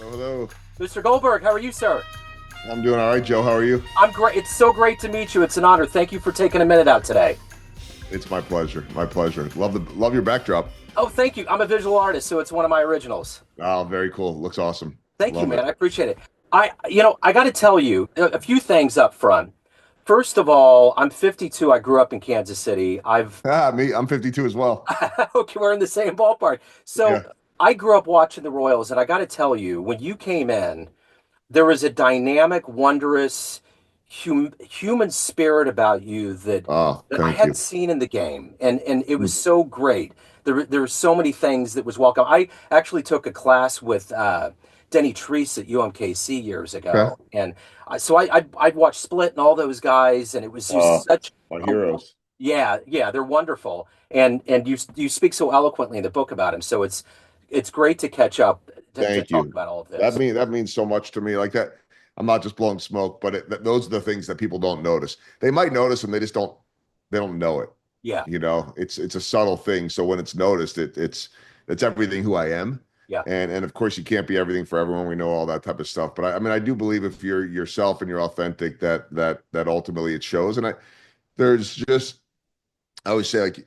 Hello, hello. Mr. Goldberg, how are you, sir? I'm doing all right, Joe. How are you? I'm great. It's so great to meet you. It's an honor. Thank you for taking a minute out today. It's my pleasure. My pleasure. Love your backdrop. Oh, thank you. I'm a visual artist, so it's one of my originals. Oh, very cool. Looks awesome. Thank you, Love man. it. I appreciate it. I got to tell you a few things up front. First of all, I'm 52. I grew up in Kansas City. Me. I'm 52 as well. Okay, we're in the same ballpark. So Yeah. I grew up watching the Royals, and I got to tell you, when you came in, there was a dynamic, wondrous human spirit about you Oh, that I thank hadn't you. seen in the game, and it was Mm. so great. There were so many things that was welcome. I actually took a class with Denny Treese at UMKC years Okay. ago, and I'd watch Split and all those guys, and it was just Uh, such my a heroes. yeah, they're wonderful, and you speak so eloquently in the book about him, so it's great to catch up to Thank talk you. about all of That this. mean that means so much to me. Like that, I'm not just blowing smoke, but those are the things that people don't notice. They might notice and they just don't. They don't know it. Yeah, It's a subtle thing. So when it's noticed, it's everything who I am. yeah. And of course you can't be everything for everyone. We know all that type of stuff. But I mean I do believe if you're yourself and you're authentic, that ultimately it shows. And there's just I always say like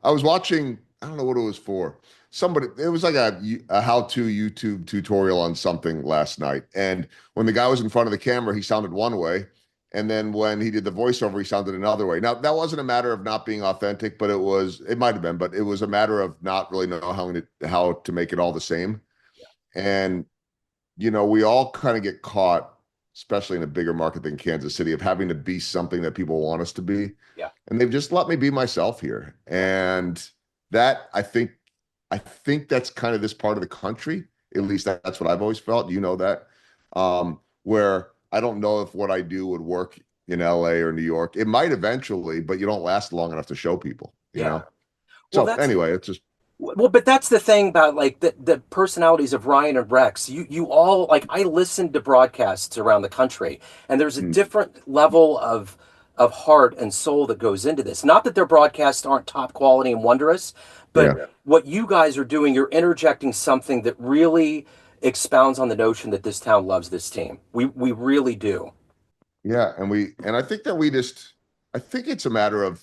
I was watching, I don't know what it was for. Somebody, it was like a how-to YouTube tutorial on something last night. And when the guy was in front of the camera, he sounded one way. And then when he did the voiceover, he sounded another way. Now, that wasn't a matter of not being authentic, but it might have been, but it was a matter of not really knowing how to make it all the same. And we all kind of get caught, especially in a bigger market than Kansas City, of having to be something that people want us to be. Yeah, And they've just let me be myself here. yeah. And that I think that's kind of this part of the country. At least that's what I've always felt. You know that. Where I don't know if what I do would work in LA or New York. It might eventually, but you don't last long enough to show people, you Yeah. know? Well, So that's anyway, it's just but that's the thing about like the personalities of Ryan and Rex. You all like I listened to broadcasts around the country, and there's a mm, different level of heart and soul that goes into this. Not that their broadcasts aren't top quality and wondrous, but yeah. what you guys are doing, you're interjecting something that really expounds on the notion that this town loves this team. We really do. Yeah. And I think that I think it's a matter of,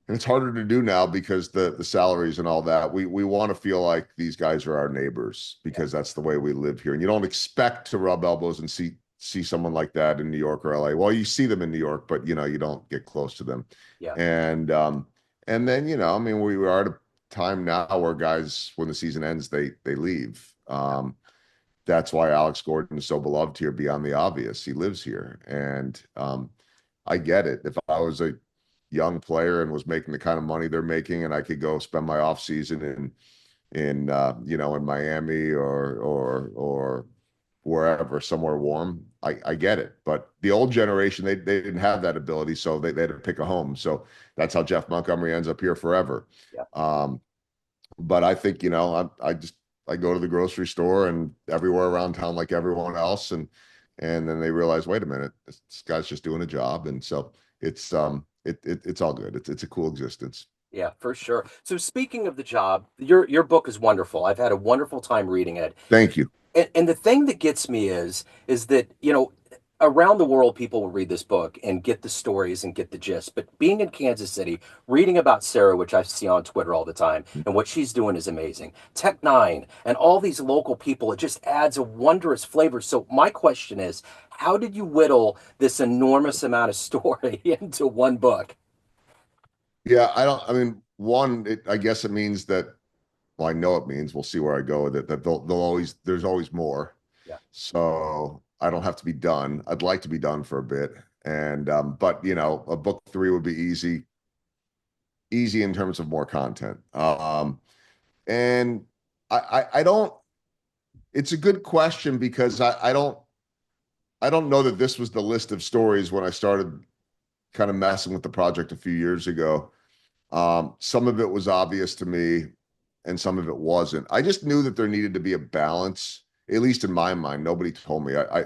and it's harder to do now because the salaries and all that. We want to feel like these guys are our neighbors Yeah. because that's the way we live here. And you don't expect to rub elbows and see someone like that in New York or LA. Well, you see them in New York, but you don't get close to them. Yeah. And then, I mean, we are at a time now where guys, when the season ends, they leave. That's why Alex Gordon is so beloved here beyond the obvious. He lives here. And I get it. If I was a young player and was making the kind of money they're making, and I could go spend my off season in Miami or wherever, somewhere warm, I get it. But the old generation, they didn't have that ability, so they had to pick a home. So that's how Jeff Montgomery ends up here forever. Yeah. Um, but I think I go to the grocery store and everywhere around town like everyone else, and then they realize, wait a minute, this guy's just doing a job, and so it's all good. It's a cool existence. Yeah, for sure. So speaking of the job, your book is wonderful. I've had a wonderful time reading it. Thank you. And the thing that gets me is that, around the world people will read this book and get the stories and get the gist. But being in Kansas City, reading about Sarah, which I see on Twitter all the time, and what she's doing is amazing. Tech Nine and all these local people, it just adds a wondrous flavor. So my question is, how did you whittle this enormous amount of story into one book? Yeah, I mean, one, I guess it means that, well, I know it means, we'll see where I go with it, that they'll always, there's always more. Yeah. So I don't have to be done. I'd like to be done for a bit. But a book three would be easy in terms of more content. And I don't, it's a good question because I don't know that this was the list of stories when I started kind of messing with the project a few years ago. Some of it was obvious to me and some of it wasn't. I just knew that there needed to be a balance, at least in my mind. Nobody told me. I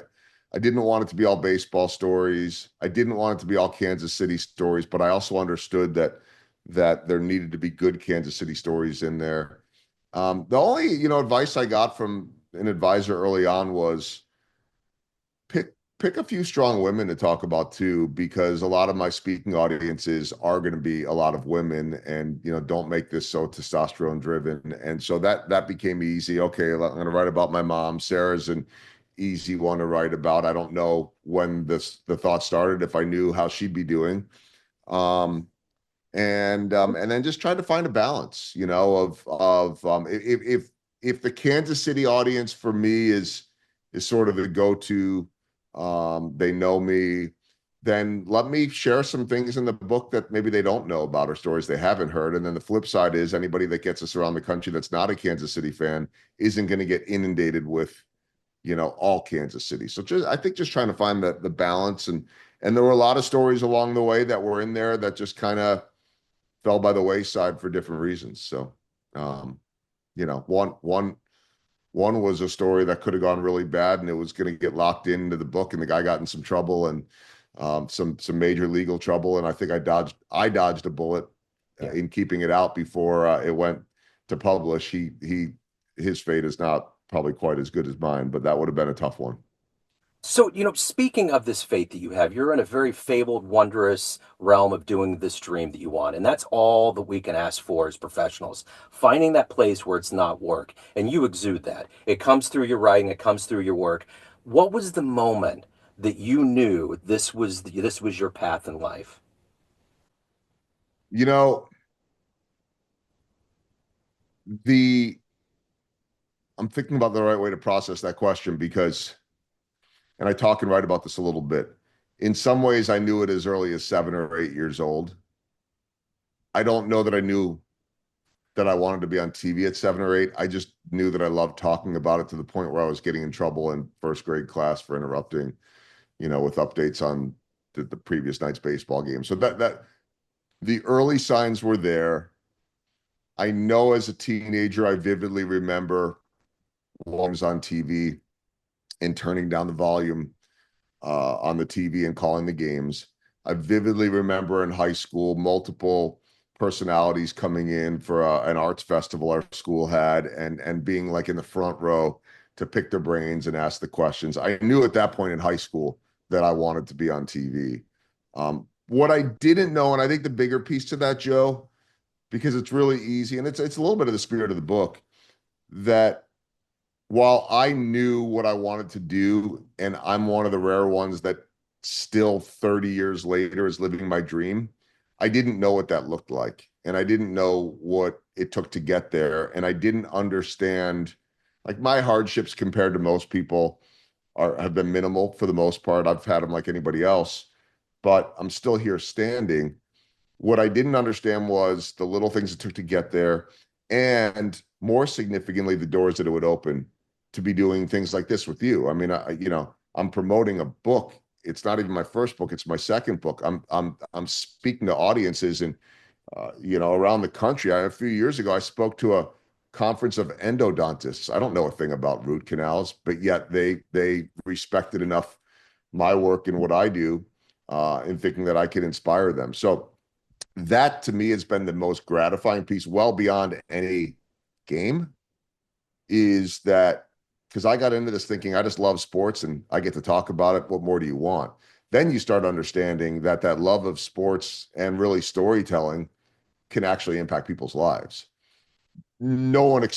didn't want it to be all baseball stories. I didn't want it to be all Kansas City stories, but I also understood that there needed to be good Kansas City stories in there. The only, advice I got from an advisor early on was pick a few strong women to talk about too, because a lot of my speaking audiences are going to be a lot of women, and don't make this so testosterone driven. And so that became easy. Okay, I'm going to write about my mom. Sarah's an easy one to write about. I don't know when the thought started, if I knew how she'd be doing. Um, and then just try to find a balance, if the Kansas City audience for me is sort of the go-to, they know me, then let me share some things in the book that maybe they don't know about, or stories they haven't heard. And then the flip side is, anybody that gets us around the country that's not a Kansas City fan isn't going to get inundated with all Kansas City. So I think just trying to find the balance. And there were a lot of stories along the way that were in there that just kind of fell by the wayside for different reasons. So, um, one was a story that could have gone really bad, and it was going to get locked into the book, and the guy got in some trouble, and some major legal trouble. And I think I dodged a bullet Yeah. in keeping it out before it went to publish. His fate is not probably quite as good as mine, but that would have been a tough one. So, speaking of this fate that you have, you're in a very fabled, wondrous realm of doing this dream that you want. And that's all that we can ask for as professionals. Finding that place where it's not work. And you exude that. It comes through your writing, it comes through your work. What was the moment that you knew this was your path in life? You know, the I'm thinking about the right way to process that question, because, and I talk and write about this a little bit. In some ways, I knew it as early as 7 or 8 years old. I don't know that I knew that I wanted to be on TV at 7 or 8. I just knew that I loved talking about it, to the point where I was getting in trouble in first grade class for interrupting, with updates on the previous night's baseball game. So that the early signs were there. I know as a teenager, I vividly remember was on TV and turning down the volume on the TV and calling the games. I vividly remember in high school multiple personalities coming in for an arts festival our school had, and being like in the front row to pick their brains and ask the questions. I knew at that point in high school that I wanted to be on TV. What I didn't know, and I think the bigger piece to that, Joe, because it's really easy, and it's a little bit of the spirit of the book, that while I knew what I wanted to do, and I'm one of the rare ones that still 30 years later is living my dream, I didn't know what that looked like. And I didn't know what it took to get there. And I didn't understand, like, my hardships compared to most people have been minimal for the most part. I've had them like anybody else, but I'm still here standing. What I didn't understand was the little things it took to get there, and more significantly, the doors that it would open to be doing things like this with you. I mean, I'm promoting a book. It's not even my first book; it's my second book. I'm speaking to audiences, and around the country. A few years ago, I spoke to a conference of endodontists. I don't know a thing about root canals, but yet they respected enough my work and what I do, in thinking that I could inspire them. So that to me has been the most gratifying piece, well beyond any game, is that, because I got into this thinking I just love sports and I get to talk about it. What more do you want? Then you start understanding that love of sports and really storytelling can actually impact people's lives. No one,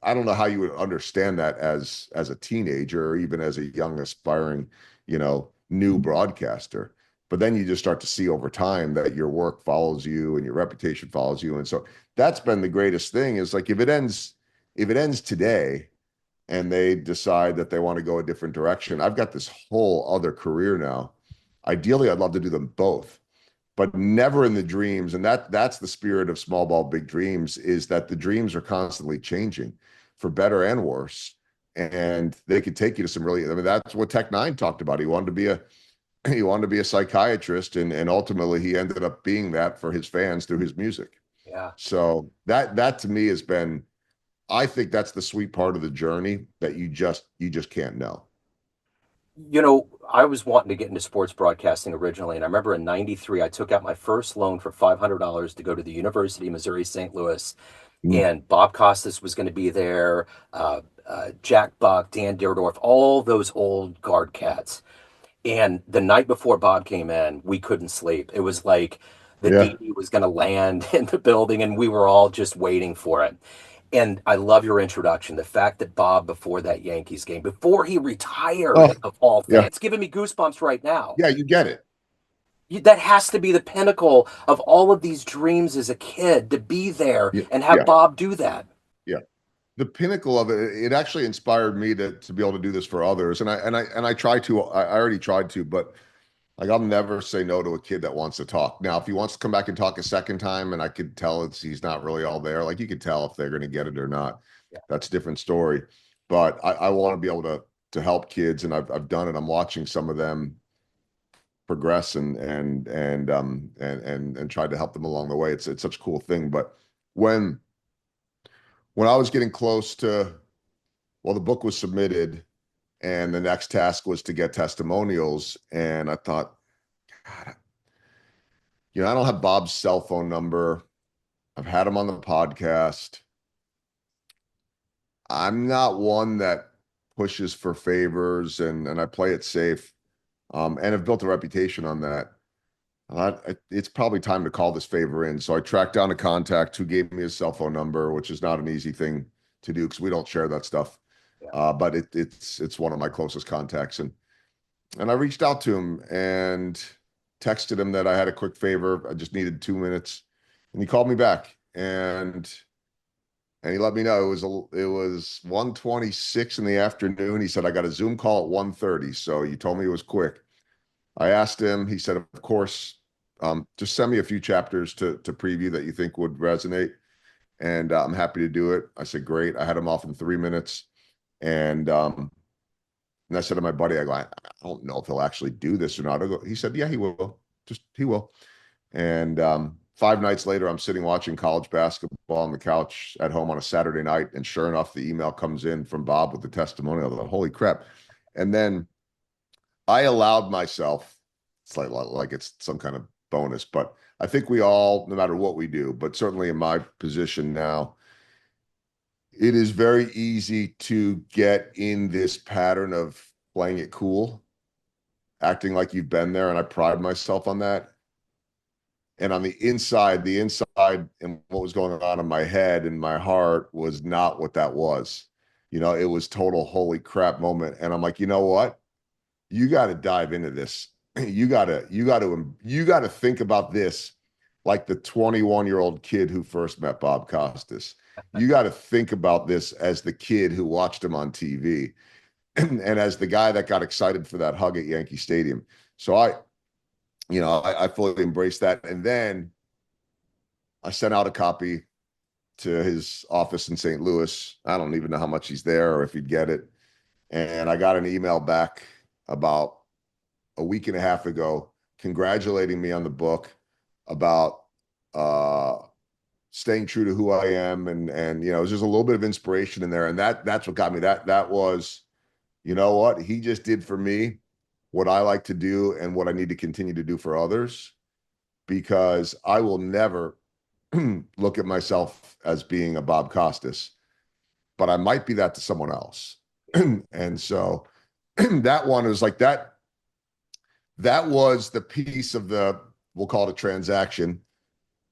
I don't know how you would understand that as a teenager, or even as a young aspiring, new broadcaster. But then you just start to see over time that your work follows you and your reputation follows you. And so that's been the greatest thing, is like, if it ends today and they decide that they want to go a different direction, I've got this whole other career now. Ideally, I'd love to do them both, but never in the dreams. And that's the spirit of small ball big dreams, is that the dreams are constantly changing, for better and worse. And they could take you to some really, I mean, that's what Tech Nine talked about. He wanted to be a psychiatrist, and ultimately he ended up being that for his fans through his music. Yeah. So that to me has been, I think that's the sweet part of the journey that you just can't know. I was wanting to get into sports broadcasting originally, and I remember in '93 I took out my first loan for $500 to go to the University of Missouri St. Louis Mm. and Bob Costas was going to be there, Jack Buck, Dan Dierdorf, all those old guard cats. And the night before Bob came in, we couldn't sleep. It was like the Yeah. DD was going to land in the building, and we were all just waiting for it. And I love your introduction. The fact that Bob, before that Yankees game, before he Oh, retired, of all yeah. things, it's giving me goosebumps right now. Yeah, you get it. That has to be the pinnacle of all of these dreams as a kid to be there Yeah. and have Yeah. Bob do that. Yeah. The pinnacle of it, it actually inspired me to be able to do this for others. And I try to, I already tried to, but like I'll never say no to a kid that wants to talk. Now, if he wants to come back and talk a second time and I could tell he's not really all there, like you could tell if they're going to get it or not. Yeah. That's a different story. But I want to be able to help kids, and I've done it. I'm watching some of them progress and tried to help them along the way. It's such a cool thing. But when when I was getting close to, well, the book was submitted and the next task was to get testimonials, and I thought, God, I don't have Bob's cell phone number. I've had him on the podcast. I'm not one that pushes for favors, and I play it safe. And have built a reputation on that. It's probably time to call this favor in. So I tracked down a contact who gave me his cell phone number, which is not an easy thing to do because we don't share that stuff. Yeah. But it's one of my closest contacts, and I reached out to him and texted him that I had a quick favor. I just needed 2 minutes, and he called me back and he let me know it was 1:26 in the afternoon. He said I got a Zoom call at 1:30, so you told me it was quick. I asked him. He said, of course, just send me a few chapters to preview that you think would resonate, and I'm happy to do it. I said, great. I had him off in 3 minutes, and I said to my buddy, I don't know if he'll actually do this or not. He said, yeah, he will. Just he will. And 5 nights later, I'm sitting watching college basketball on the couch at home on a Saturday night, and sure enough, the email comes in from Bob with the testimonial. I thought, holy crap! And then I allowed myself. It's like it's some kind of bonus, but I think we all, no matter what we do, but certainly in my position now, it is very easy to get in this pattern of playing it cool, acting like you've been there, and I pride myself on that. And on the inside and what was going on in my head and my heart was not what that was. It was total holy crap moment. And I'm like, you know what? You got to dive into this. You got to think about this like the 21-year-old kid who first met Bob Costas. You got to think about this as the kid who watched him on TV and as the guy that got excited for that hug at Yankee Stadium. So I fully embraced that. And then I sent out a copy to his office in St. Louis. I don't even know how much he's there or if he'd get it. And I got an email back about a week and a half ago congratulating me on the book, about staying true to who I am, and it was just a little bit of inspiration in there, and that's what got me. That was, what he just did for me, what I like to do, and what I need to continue to do for others, because I will never look at myself as being a Bob Costas, but I might be that to someone else. And so that one was like that. That was the piece of we'll call it a transaction,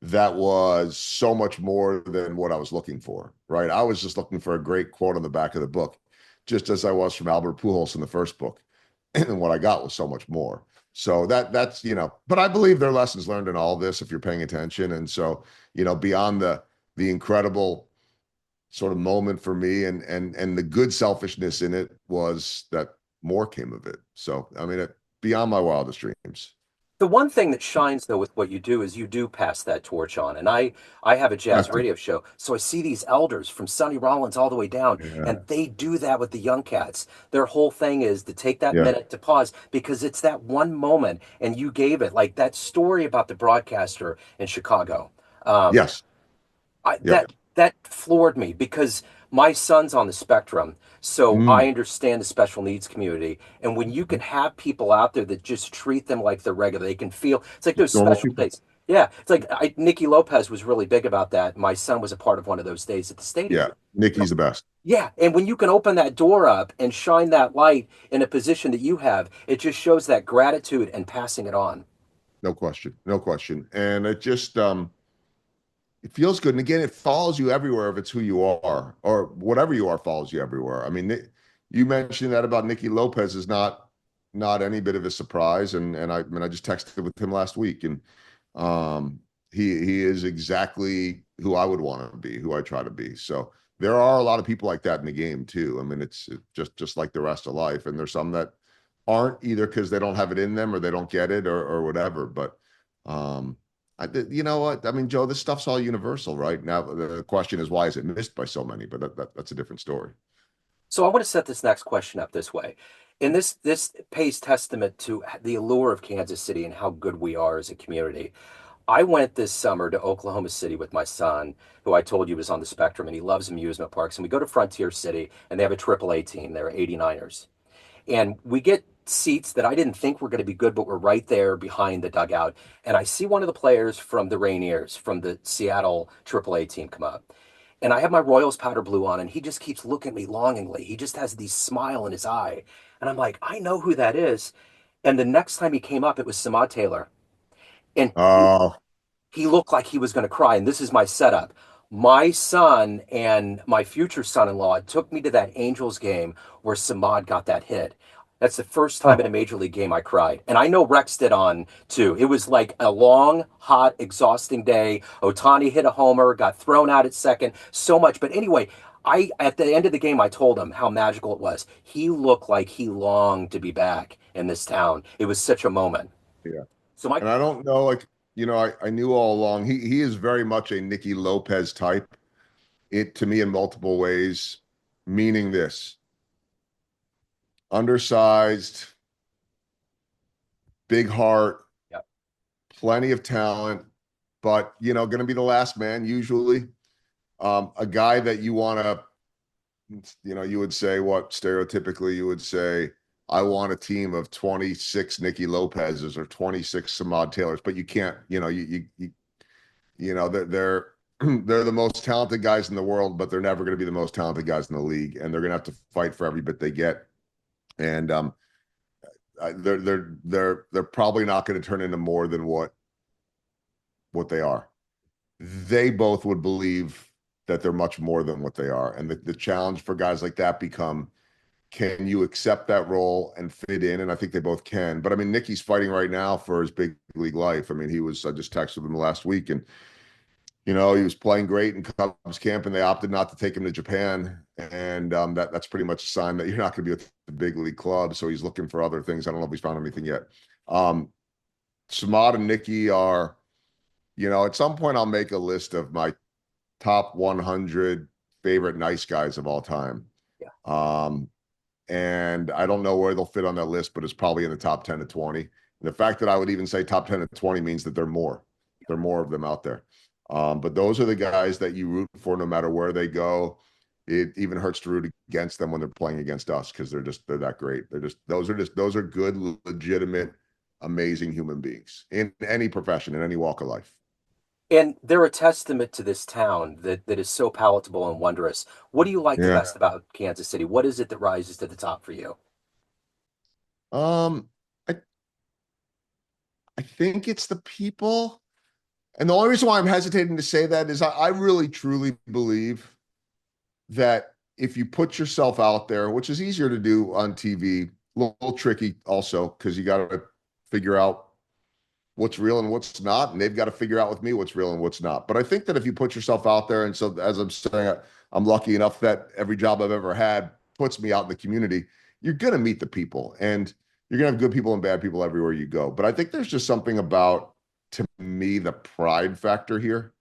that was so much more than what I was looking for, right? I was just looking for a great quote on the back of the book, just as I was from Albert Pujols in the first book. And what I got was so much more. So that's, but I believe there are lessons learned in all this if you're paying attention. And so, beyond the incredible sort of moment for me and the good selfishness in it was that more came of it. So, I mean, beyond my wildest dreams. The one thing that shines though with what you do is you do pass that torch on. And I have a jazz Have to. radio show, so I see these elders from Sonny Rollins all the way down, Yeah. and they do that with the young cats. Their whole thing is to take that Yeah. minute to pause because it's that one moment, and you gave it like that story about the broadcaster in Chicago. Um, Yes. I, Yep. that floored me because my son's on the spectrum, so I Mm. understand the special needs community. And when you can have people out there that just treat them like they're regular, they can feel it's like Just those normal special people. days. Yeah, it's like Nicky Lopez was really big about that. My son was a part of one of those days at the stadium. Yeah, Nikki's the best. Yeah, and when you can open that door up and shine that light in a position that you have, it just shows that gratitude and passing it on. No question. No question. And it just it feels good. And again, it follows you everywhere if it's who you are, or whatever you are follows you everywhere. I mean, you mentioned that about Nicky Lopez is not any bit of a surprise. And I mean, I just texted with him last week, and um, he is exactly who I would want to be, who I try to be. So there are a lot of people like that in the game too. I mean, it's just like the rest of life, and there's some that aren't either because they don't have it in them or they don't get it or whatever. But um, you know what? I mean, Joe, this stuff's all universal, right? Now, the question is, why is it missed by so many? But that's a different story. So I want to set this next question up this way. And this pays testament to the allure of Kansas City and how good we are as a community. I went this summer to Oklahoma City with my son, who I told you was on the spectrum, and he loves amusement parks. And we go to Frontier City, and they have a AAA team. They're 89ers. And we get seats that I didn't think were going to be good, but we're right there behind the dugout. And I see one of the players from the Rainiers, from the Seattle AAA team, come up. And I have my Royals powder blue on, and he just keeps looking at me longingly. He just has this smile in his eye. And I'm like, I know who that is. And the next time he came up, it was Samad Taylor. And Oh, he looked like he was going to cry. And this is my setup. My son and my future son-in-law took me to that Angels game where Samad got that hit. That's the first time in a oh, major league game I cried. And I know Rex did on too. It was like a long, hot, exhausting day. Otani hit a homer, got thrown out at second, so much. But anyway, I at the end of the game I told him how magical it was. He looked like he longed to be back in this town. It was such a moment. yeah. So my And I don't know, like, I knew all along he is very much a Nicky Lopez type. It to me in multiple ways, meaning this undersized, big heart, yeah, plenty of talent, but going to be the last man usually. A guy that you want to, you would say what stereotypically you would say, I want a team of 26 Nicky Lopez's or 26 Samad Taylors, but you can't, they're they're the most talented guys in the world, but they're never going to be the most talented guys in the league, and they're going to have to fight for every bit they get. And they're probably not going to turn into more than what they are. They both would believe that they're much more than what they are. And the challenge for guys like that become, can you accept that role and fit in? And I think they both can. But I mean, Nicky's fighting right now for his big league life. I mean, I just texted him last week, and he was playing great in Cubs camp, and they opted not to take him to Japan. And that's pretty much a sign that you're not going to be with the big league club. So he's looking for other things. I don't know if he's found anything yet. Um, Samad and Nicky are, at some point I'll make a list of my top 100 favorite nice guys of all time. yeah. Um, and I don't know where they'll fit on that list, but it's probably in the top 10 to 20. And the fact that I would even say top 10 to 20 means that there are more. There are more of them out there. But those are the guys that you root for no matter where they go. It even hurts to root against them when they're playing against us because they're that great. Those are good, legitimate, amazing human beings in any profession, in any walk of life. And they're a testament to this town that is so palatable and wondrous. What do you like the Yeah. best about Kansas City? What is it that rises to the top for you? Um, I I think it's the people. And the only reason why I'm hesitating to say that is I really truly believe that if you put yourself out there, which is easier to do on TV, a little tricky also, because you got to figure out what's real and what's not. And they've got to figure out with me what's real and what's not. But I think that if you put yourself out there, and so as I'm saying, I'm lucky enough that every job I've ever had puts me out in the community, you're going to meet the people, and you're going to have good people and bad people everywhere you go. But I think there's just something about, to me, the pride factor here.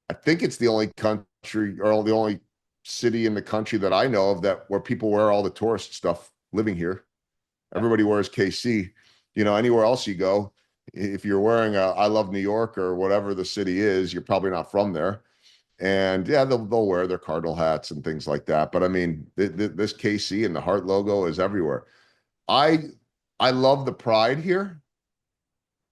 I think it's the only country or the only city in the country that I know of that where people wear all the tourist stuff living here. Yeah. Everybody wears KC. Anywhere else you go, if you're wearing a I love New York or whatever the city is, you're probably not from there. And yeah, they'll wear their Cardinal hats and things like that. But I mean, this KC and the heart logo is everywhere. I I love the pride here.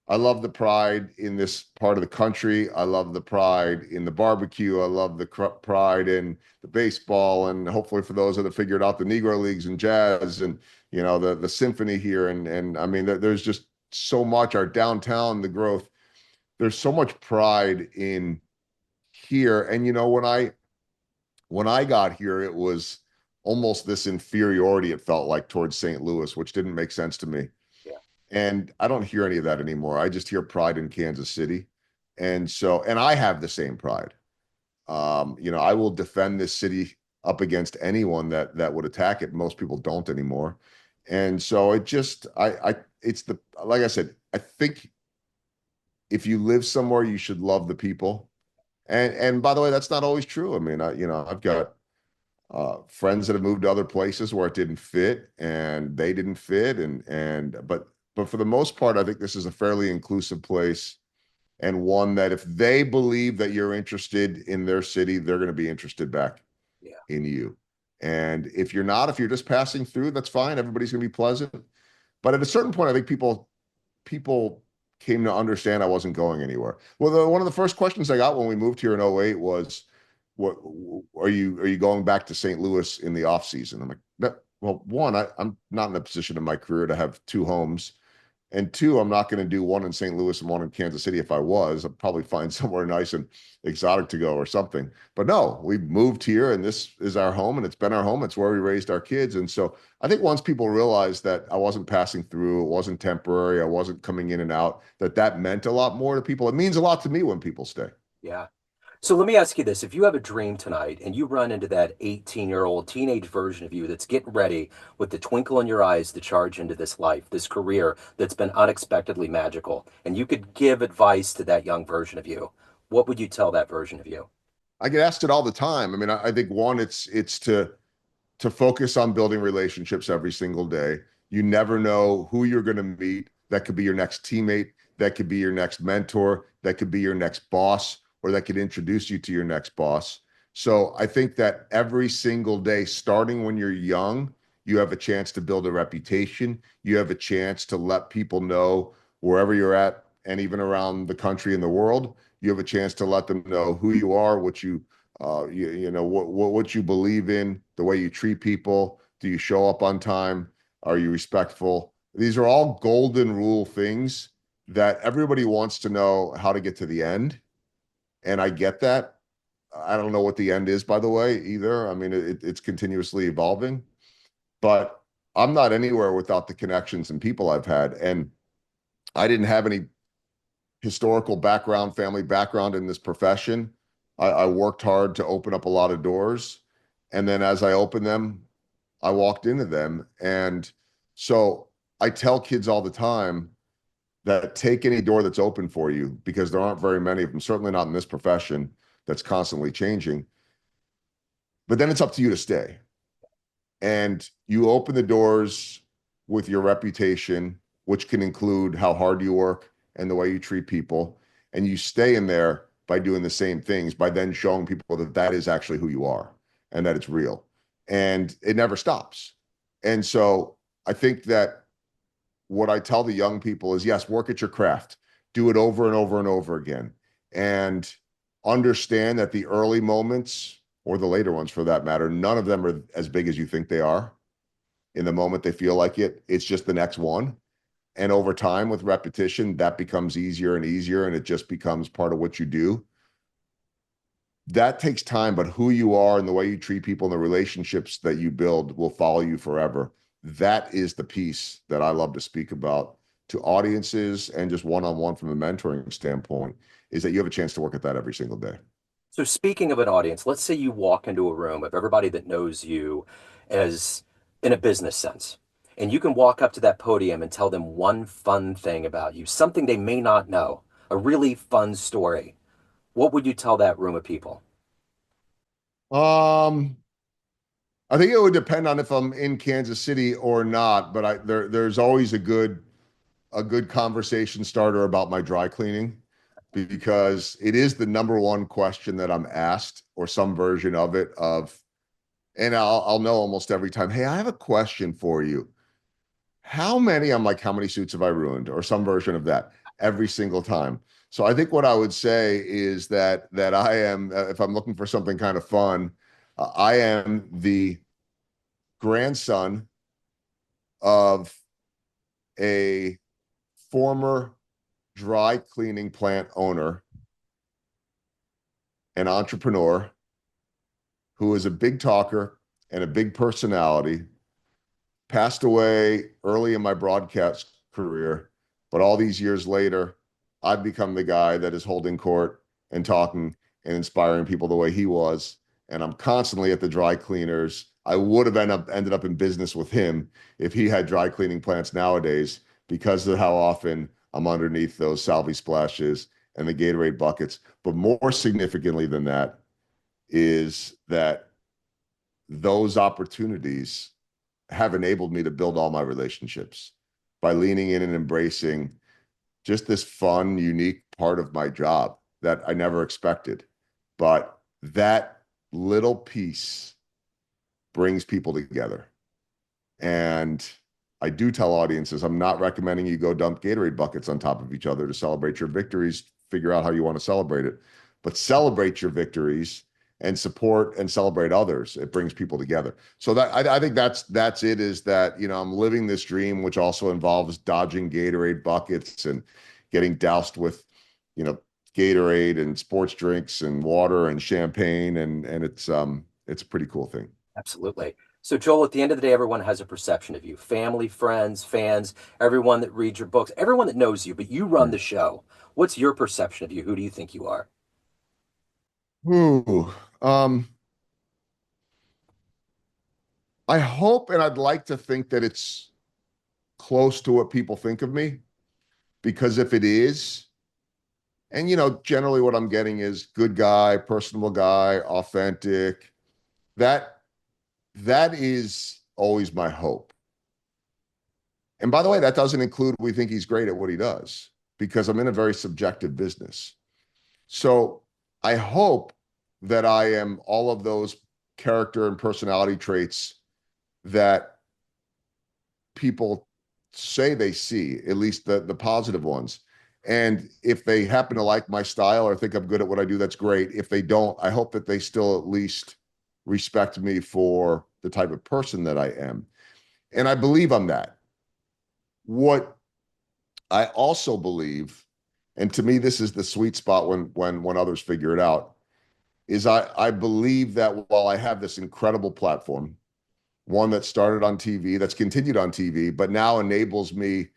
I love the pride in this part of the country. I love the pride in the barbecue. I love the pride in the baseball, and hopefully for those that have figured out the Negro Leagues and jazz, and the symphony here, and I mean there's just so much. Our downtown, the growth. There's so much pride in here, and when I got here, it was almost this inferiority. It felt like towards St. Louis, which didn't make sense to me. Yeah, And I don't hear any of that anymore. I just hear pride in Kansas City. And I have the same pride. I will defend this city up against anyone that would attack it. Most people don't anymore. And so it just, it's like I said, I think if you live somewhere, you should love the people. And by the way, that's not always true. I mean, I've got friends that have moved to other places where it didn't fit and they didn't fit, but for the most part, I think this is a fairly inclusive place, and one that if they believe that you're interested in their city, they're going to be interested back yeah, in you. And if you're not, if you're just passing through, that's fine. Everybody's going to be pleasant. But at a certain point, I think people came to understand I wasn't going anywhere. Well, one of the first questions I got when we moved here in '08 was, "What are you going back to St. Louis in the off season?" I'm like, "No, well, one, I'm not in a position in my career to have two homes, and two, I'm not going to do one in St. Louis and one in Kansas City. If I was, I'd probably find somewhere nice and exotic to go or something. But no, we moved here, and this is our home, and it's been our home. It's where we raised our kids. And so I think once people realized that I wasn't passing through, it wasn't temporary, I wasn't coming in and out, that meant a lot more to people. It means a lot to me when people stay. yeah. So let me ask you this. If you have a dream tonight and you run into that 18-year-old teenage version of you that's getting ready with the twinkle in your eyes to charge into this life, this career that's been unexpectedly magical, and you could give advice to that young version of you, what would you tell that version of you? I get asked it all the time. I mean, I think one, it's to focus on building relationships every single day. You never know who you're going to meet. That could be your next teammate, that could be your next mentor, that could be your next boss, or that could introduce you to your next boss. So I think that every single day, starting when you're young, you have a chance to build a reputation. You have a chance to let people know wherever you're at, and even around the country and the world, you have a chance to let them know who you are, what you believe in, the way you treat people. Do you show up on time? Are you respectful? These are all golden rule things that everybody wants to know how to get to the end. And I get that. I don't know what the end is, by the way, either. I mean, it's continuously evolving, but I'm not anywhere without the connections and people I've had. And I didn't have any historical background, family background in this profession. I worked hard to open up a lot of doors. And then as I opened them, I walked into them. And so I tell kids all the time that take any door that's open for you, because there aren't very many of them, certainly not in this profession that's constantly changing. But then it's up to you to stay. And you open the doors with your reputation, which can include how hard you work and the way you treat people. And you stay in there by doing the same things, by then showing people that that is actually who you are and that it's real. And it never stops. And so I think that what I tell the young people is, yes, work at your craft, do it over and over and over again. And understand that the early moments, or the later ones for that matter, none of them are as big as you think they are. In the moment they feel like it, it's just the next one. And over time, with repetition, that becomes easier and easier, and it just becomes part of what you do. That takes time, but who you are and the way you treat people and the relationships that you build will follow you forever. That is the piece that I love to speak about to audiences, and just one-on-one from a mentoring standpoint, is that you have a chance to work at that every single day. So speaking of an audience, let's say you walk into a room of everybody that knows you as in a business sense, and you can walk up to that podium and tell them one fun thing about you, something they may not know, a really fun story. What would you tell that room of people? Um, I think it would depend on if I'm in Kansas City or not, but there's always a good conversation starter about my dry cleaning, because it is the number one question that I'm asked, or some version of it, and I'll know almost every time, "Hey, I have a question for you. How many," I'm like, "How many suits have I ruined?" Or some version of that. every single time. So I think what I would say is that I am, if I'm looking for something kind of fun, I am the grandson of a former dry cleaning plant owner and entrepreneur who is a big talker and a big personality, passed away early in my broadcast career, but all these years later, I've become the guy that is holding court and talking and inspiring people the way he was. And I'm constantly at the dry cleaners. I would have ended up in business with him if he had dry cleaning plants nowadays because of how often I'm underneath those Salvi splashes and the Gatorade buckets. But more significantly than that is that those opportunities have enabled me to build all my relationships by leaning in and embracing just this fun, unique part of my job that I never expected. But that little piece brings people together. And I do tell audiences, I'm not recommending you go dump Gatorade buckets on top of each other to celebrate your victories. Figure out how you want to celebrate it, but celebrate your victories and support and celebrate others. It brings people together. So that I think that's it. Is that I'm living this dream, which also involves dodging Gatorade buckets and getting doused with you know Gatorade and sports drinks and water and champagne, and it's a pretty cool thing. Absolutely. So, Joel, at the end of the day, everyone has a perception of you: family, friends, fans, everyone that reads your books, everyone that knows you, but you run the show. What's your perception of you? Who do you think you are? Ooh, I hope and I'd like to think that it's close to what people think of me, because if it is, and generally what I'm getting is good guy, personable guy, authentic, that that is always my hope. And by the way, that doesn't include we think he's great at what he does, because I'm in a very subjective business. So I hope that I am all of those character and personality traits that people say they see, at least the positive ones. And if they happen to like my style or think I'm good at what I do, that's great. If they don't, I hope that they still at least respect me for the type of person that I am. And I believe I'm that. What I also believe, and to me, this is the sweet spot when others figure it out, is I believe that while I have this incredible platform, one that started on TV, that's continued on TV, but now enables me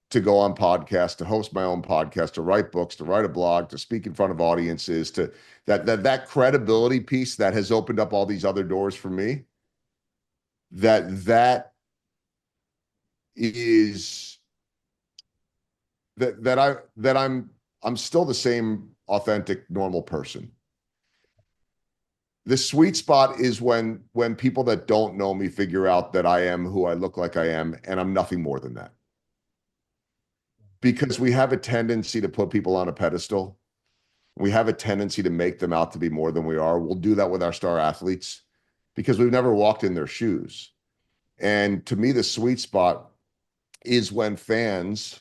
to go on podcasts, to host my own podcast, to write books, to write a blog, to speak in front of audiences, to that credibility piece that has opened up all these other doors for me. That is I'm still the same authentic, normal person. The sweet spot is when people that don't know me figure out that I am who I look like I am, and I'm nothing more than that. Because we have a tendency to put people on a pedestal. We have a tendency to make them out to be more than we are. We'll do that with our star athletes because we've never walked in their shoes. And to me, the sweet spot is when fans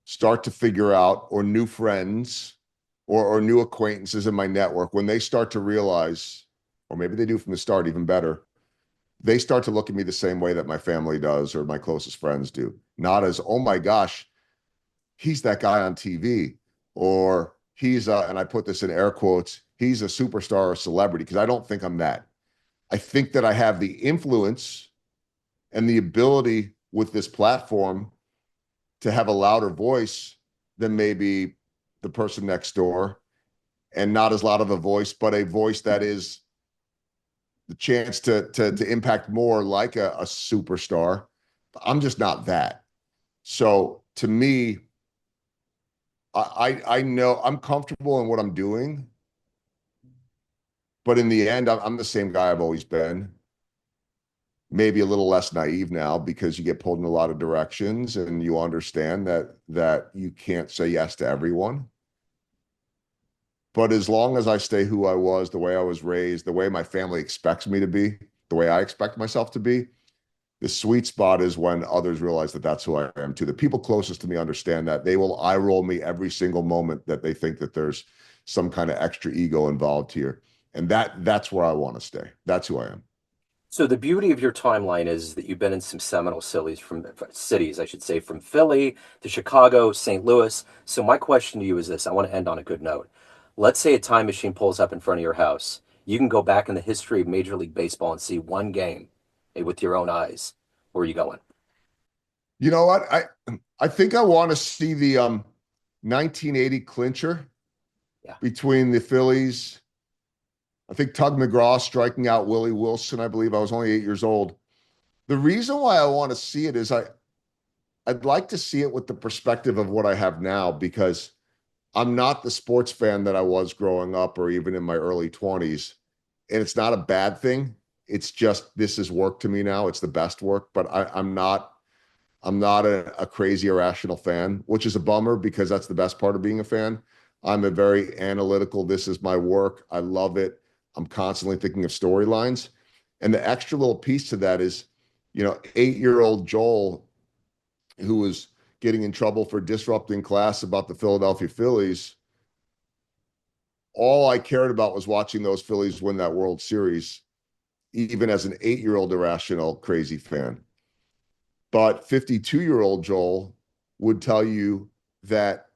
start to figure out, or new friends or new acquaintances in my network, when they start to realize, or maybe they do from the start, even better, they start to look at me the same way that my family does or my closest friends do. Not as, oh my gosh, he's that guy on TV, or he's and I put this in air quotes, he's a superstar or celebrity, because I don't think I'm that. I think that I have the influence and the ability with this platform to have a louder voice than maybe the person next door, and not as loud of a voice, but a voice that is the chance to impact more like a superstar. I'm just not that. So to me, I know I'm comfortable in what I'm doing, but in the end, I'm the same guy I've always been. Maybe a little less naive now because you get pulled in a lot of directions and you understand that you can't say yes to everyone. But as long as I stay who I was, the way I was raised, the way my family expects me to be, the way I expect myself to be, The sweet spot is when others realize that that's who I am too. The people closest to me understand that. They will eye roll me every single moment that they think that there's some kind of extra ego involved here. And that's where I want to stay. That's who I am. So the beauty of your timeline is that you've been in some seminal cities, I should say, from Philly to Chicago, St. Louis. So my question to you is this: I want to end on a good note. Let's say a time machine pulls up in front of your house. You can go back in the history of Major League Baseball and see one game with your own eyes. Where are you going? You know what? I think I want to see the 1980 clincher Yeah. between the Phillies. I think Tug McGraw striking out Willie Wilson. I believe I was only 8 years old. The reason why I want to see it is I'd like to see it with the perspective of what I have now, because I'm not the sports fan that I was growing up or even in my early 20s. And it's not a bad thing. It's just, this is work to me now. It's the best work, but I'm not a crazy irrational fan, which is a bummer because that's the best part of being a fan. I'm a very analytical, this is my work. I love it. I'm constantly thinking of storylines. And the extra little piece to that is, 8-year-old Joel, who was getting in trouble for disrupting class about the Philadelphia Phillies, all I cared about was watching those Phillies win that World Series, even as an 8-year-old irrational, crazy fan. But 52-year-old Joel would tell you that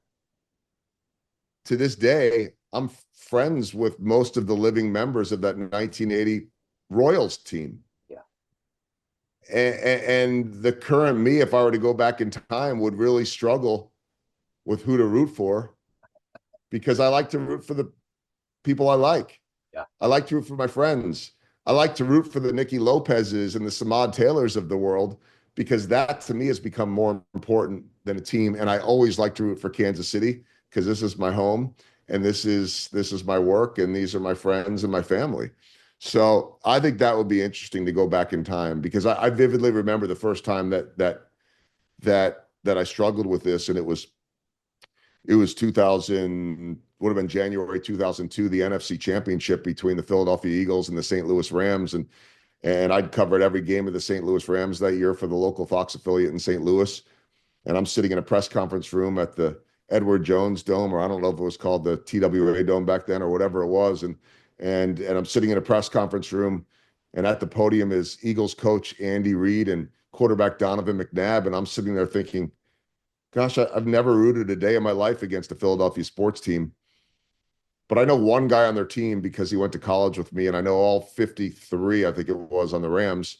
to this day, I'm friends with most of the living members of that 1980 Royals team. Yeah. And the current me, if I were to go back in time, would really struggle with who to root for, because I like to root for the people I like. Yeah. I like to root for my friends. I like to root for the Nicky Lopez's and the Samad Taylors of the world, because that to me has become more important than a team. And I always like to root for Kansas City because this is my home and this is my work and these are my friends and my family. So I think that would be interesting to go back in time, because I vividly remember the first time that I struggled with this, and it was 2000, would have been January 2002, the NFC Championship between the Philadelphia Eagles and the St. Louis Rams, and I'd covered every game of the St. Louis Rams that year for the local Fox affiliate in St. Louis. And I'm sitting in a press conference room at the Edward Jones Dome, or I don't know if it was called the TWA Dome back then or whatever it was. And I'm sitting in a press conference room, and at the podium is Eagles coach Andy Reid and quarterback Donovan McNabb. And I'm sitting there thinking, gosh, I've never rooted a day in my life against a Philadelphia sports team. But I know one guy on their team because he went to college with me, and I know all 53, I think it was, on the Rams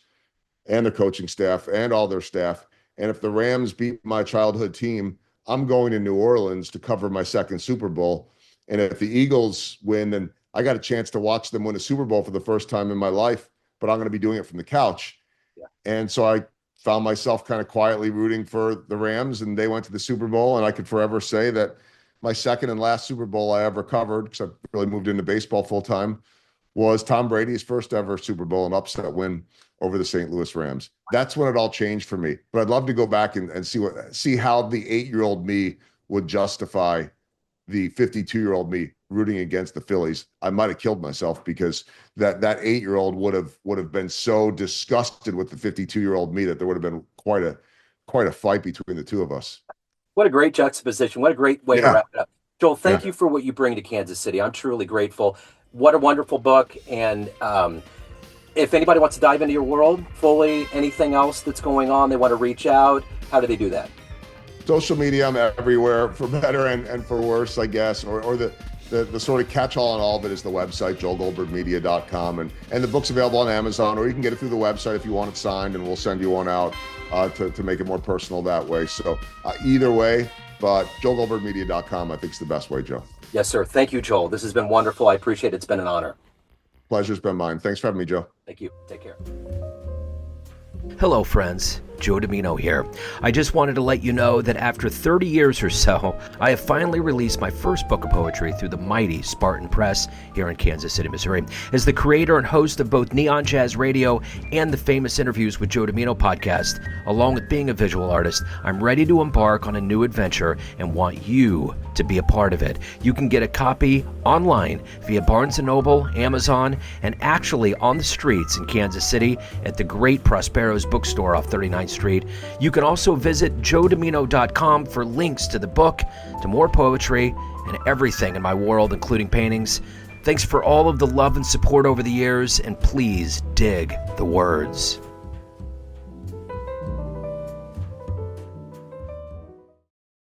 and the coaching staff and all their staff. And if the Rams beat my childhood team, I'm going to New Orleans to cover my second Super Bowl. And if the Eagles win, then I got a chance to watch them win a Super Bowl for the first time in my life, but I'm going to be doing it from the couch. Yeah. And so I found myself kind of quietly rooting for the Rams, and they went to the Super Bowl. And I could forever say that my second and last Super Bowl I ever covered, because I really moved into baseball full time, was Tom Brady's first ever Super Bowl, an upset win over the St. Louis Rams. That's when it all changed for me. But I'd love to go back and see how the 8-year-old me would justify the 52-year-old me rooting against the Phillies. I might have killed myself, because that 8-year-old would have been so disgusted with the 52-year-old me that there would have been quite a fight between the two of us. What a great juxtaposition. What a great way to Yeah. wrap it up. Joel, thank Yeah. you for what you bring to Kansas City. I'm truly grateful. What a wonderful book. And if anybody wants to dive into your world fully, anything else that's going on, they want to reach out, how do they do that? Social media, I'm everywhere, for better and for worse, I guess. Or the sort of catch-all on all of it is the website, joelgoldbergmedia.com. And the book's available on Amazon, or you can get it through the website if you want it signed, and we'll send you one out to make it more personal that way. So either way, but joelgoldbergmedia.com, I think, is the best way, Joe. Yes, sir. Thank you, Joel. This has been wonderful. I appreciate it. It's been an honor. Pleasure's been mine. Thanks for having me, Joe. Thank you. Take care. Hello, friends. Joe Dimino here. I just wanted to let you know that after 30 years or so, I have finally released my first book of poetry through the mighty Spartan Press here in Kansas City, Missouri. As the creator and host of both Neon Jazz Radio and the Famous Interviews with Joe Dimino podcast, along with being a visual artist, I'm ready to embark on a new adventure and want you to be a part of it. You can get a copy online via Barnes & Noble, Amazon, and actually on the streets in Kansas City at the great Prospero's bookstore off 39th Street. You can also visit joedimino.com for links to the book, to more poetry, and everything in my world, including paintings. Thanks for all of the love and support over the years, and please dig the words.